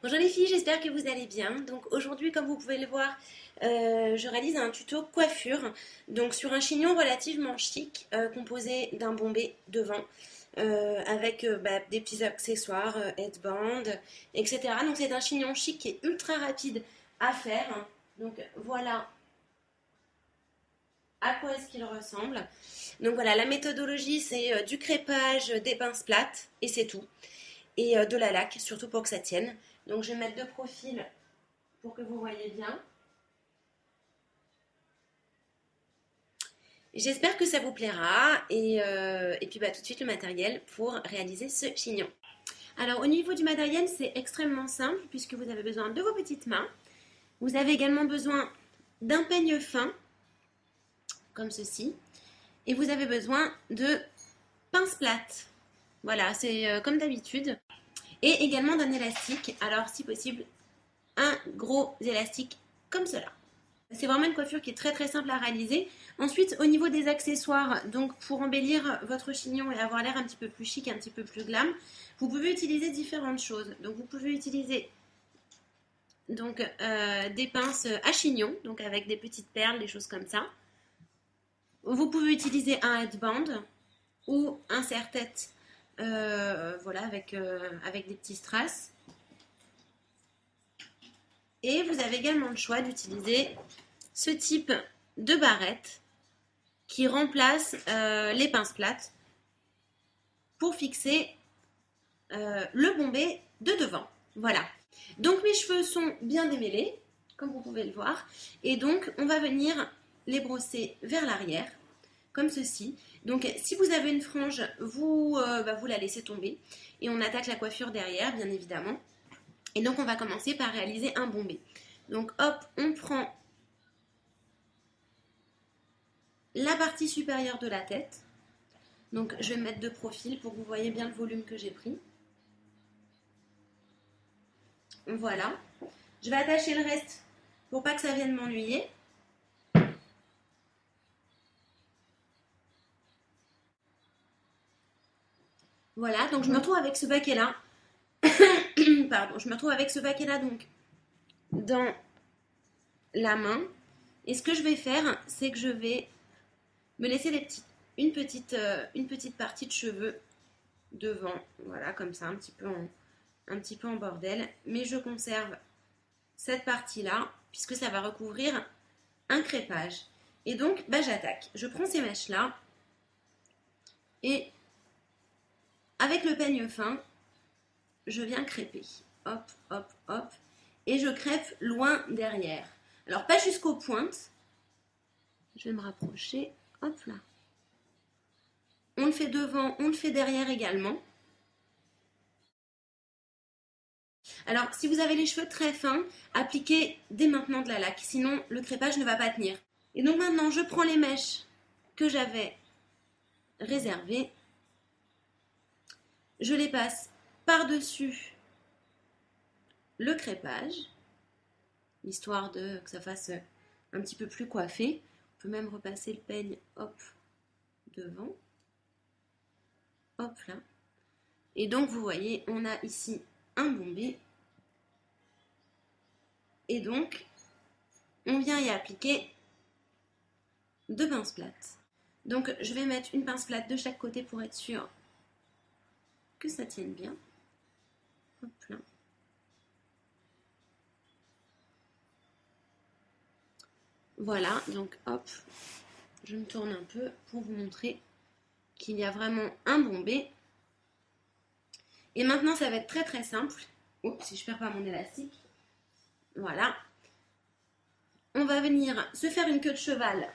Bonjour les filles, j'espère que vous allez bien. Donc aujourd'hui, comme vous pouvez le voir, je réalise un tuto coiffure. Donc sur un chignon relativement chic, composé d'un bombé devant, avec des petits accessoires, headband, etc. Donc c'est un chignon chic qui est ultra rapide à faire. Donc voilà à quoi est-ce qu'il ressemble. Donc voilà, la méthodologie c'est du crépage, des pinces plates et c'est tout. Et de la laque, surtout pour que ça tienne. Donc je vais mettre de profil pour que vous voyez bien. J'espère que ça vous plaira et puis tout de suite le matériel pour réaliser ce chignon. Alors au niveau du matériel, c'est extrêmement simple puisque vous avez besoin de vos petites mains. Vous avez également besoin d'un peigne fin, comme ceci. Et vous avez besoin de pinces plates. Voilà, c'est comme d'habitude. Et également d'un élastique. Alors si possible, un gros élastique comme cela. C'est vraiment une coiffure qui est très très simple à réaliser. Ensuite, au niveau des accessoires, donc pour embellir votre chignon et avoir l'air un petit peu plus chic, un petit peu plus glam, vous pouvez utiliser différentes choses. Donc vous pouvez utiliser des pinces à chignon, donc avec des petites perles, des choses comme ça. Vous pouvez utiliser un headband ou un serre-tête, avec des petits strass. Et vous avez également le choix d'utiliser ce type de barrette qui remplace les pinces plates pour fixer le bombé de devant. Voilà. Donc mes cheveux sont bien démêlés, comme vous pouvez le voir. Et donc on va venir les brosser vers l'arrière, comme ceci. Donc si vous avez une frange, vous la laissez tomber. Et on attaque la coiffure derrière, bien évidemment. Et donc on va commencer par réaliser un bombé. Donc hop, on prend la partie supérieure de la tête. Donc je vais me mettre de profil pour que vous voyez bien le volume que j'ai pris. Voilà. Je vais attacher le reste pour pas que ça vienne m'ennuyer. Voilà, donc je me retrouve avec ce baquet-là. Pardon, je me retrouve avec ce baquet-là donc dans la main. Et ce que je vais faire, c'est que je vais me laisser une petite partie de cheveux devant. Voilà, comme ça, un petit peu en bordel. Mais je conserve cette partie-là, puisque ça va recouvrir un crépage. Et donc, j'attaque. Je prends ces mèches-là et avec le peigne fin, je viens crêper. Hop, hop, hop. Et je crêpe loin derrière. Alors, pas jusqu'aux pointes. Je vais me rapprocher. Hop là. On le fait devant, on le fait derrière également. Alors, si vous avez les cheveux très fins, appliquez dès maintenant de la laque. Sinon, le crépage ne va pas tenir. Et donc maintenant, je prends les mèches que j'avais réservées. Je les passe par-dessus le crépage, histoire que ça fasse un petit peu plus coiffé. On peut même repasser le peigne, hop, devant. Hop là. Et donc, vous voyez, on a ici un bombé. Et donc, on vient y appliquer deux pinces plates. Donc, je vais mettre une pince plate de chaque côté pour être sûr que ça tienne bien. Hop là. Voilà, donc hop, je me tourne un peu pour vous montrer qu'il y a vraiment un bombé. Et maintenant, ça va être très très simple. Oups, si je perds pas mon élastique. Voilà. On va venir se faire une queue de cheval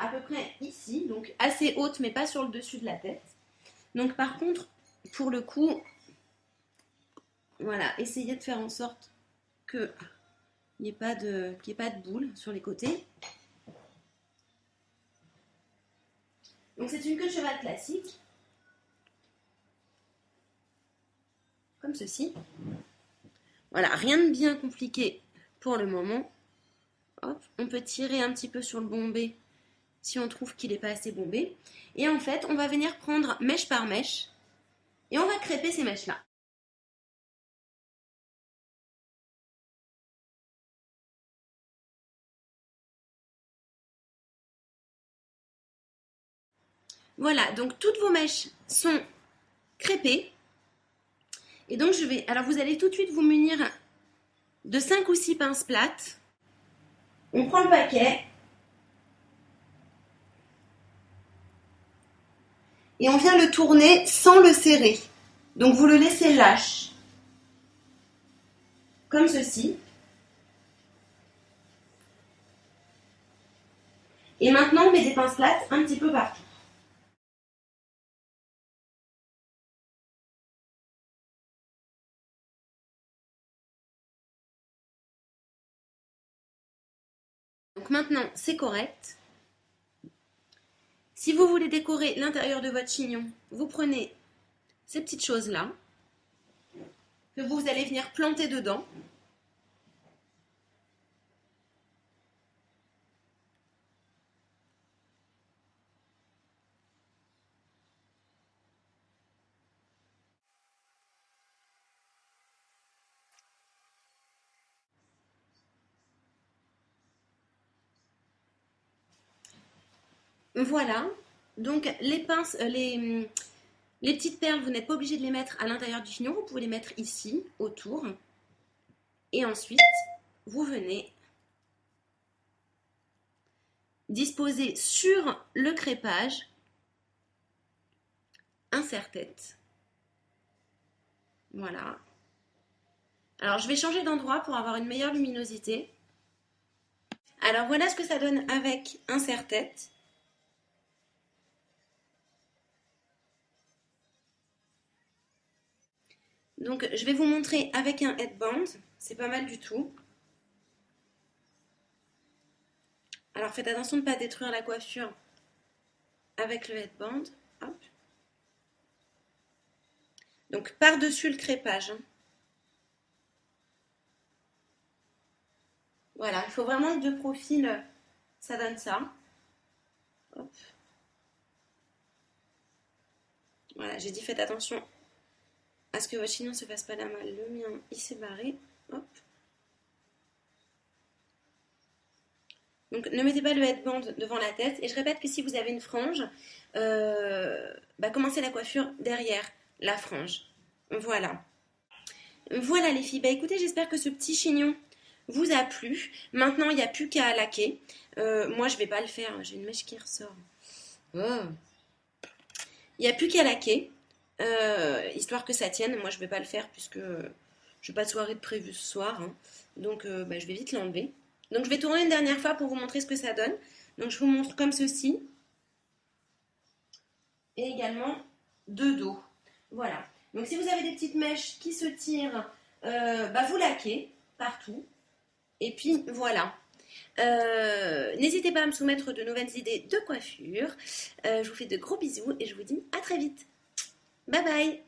à peu près ici, donc assez haute mais pas sur le dessus de la tête. Donc par contre, pour le coup, voilà, essayez de faire en sorte qu'il n'y ait pas de boule sur les côtés. Donc c'est une queue de cheval classique, comme ceci. Voilà, rien de bien compliqué pour le moment. Hop, on peut tirer un petit peu sur le bombé si on trouve qu'il n'est pas assez bombé. Et en fait, on va venir prendre mèche par mèche Et on va crêper ces mèches-là. Voilà, donc toutes vos mèches sont crêpées. Et donc je vais, alors vous allez tout de suite vous munir de 5 ou 6 pinces plates. On prend le paquet. Et on vient le tourner sans le serrer. Donc vous le laissez lâche. Comme ceci. Et maintenant on met des pinces plates un petit peu partout. Donc maintenant c'est correct. Si vous voulez décorer l'intérieur de votre chignon, vous prenez ces petites choses-là que vous allez venir planter dedans. Voilà. Donc les pinces, les petites perles, vous n'êtes pas obligé de les mettre à l'intérieur du chignon, vous pouvez les mettre ici, autour. Et ensuite, vous venez disposer sur le crépage un serre-tête. Voilà. Alors, je vais changer d'endroit pour avoir une meilleure luminosité. Alors, voilà ce que ça donne avec un serre-tête. Donc, je vais vous montrer avec un headband. C'est pas mal du tout. Alors, faites attention de ne pas détruire la coiffure avec le headband. Hop. Donc, par-dessus le crépage. Voilà, il faut vraiment que de profil, ça donne ça. Hop. Voilà, j'ai dit faites attention à ce que votre chignon ne se fasse pas la malle. Le mien, il s'est barré. Hop. Donc ne mettez pas le headband devant la tête. Et je répète que si vous avez une frange, commencez la coiffure derrière la frange. Voilà. Voilà les filles. Bah écoutez, j'espère que ce petit chignon vous a plu. Maintenant, il n'y a plus qu'à laquer. Moi, je vais pas le faire. J'ai une mèche qui ressort. Oh. Il n'y a plus qu'à laquer. Histoire que ça tienne. Moi, je vais pas le faire puisque je n'ai pas de soirée de prévue ce soir. Hein. Donc, je vais vite l'enlever. Donc, je vais tourner une dernière fois pour vous montrer ce que ça donne. Donc, je vous montre comme ceci. Et également de dos. Voilà. Donc, si vous avez des petites mèches qui se tirent, vous laquez partout. Et puis, voilà. N'hésitez pas à me soumettre de nouvelles idées de coiffure. Je vous fais de gros bisous et je vous dis à très vite. Bye bye.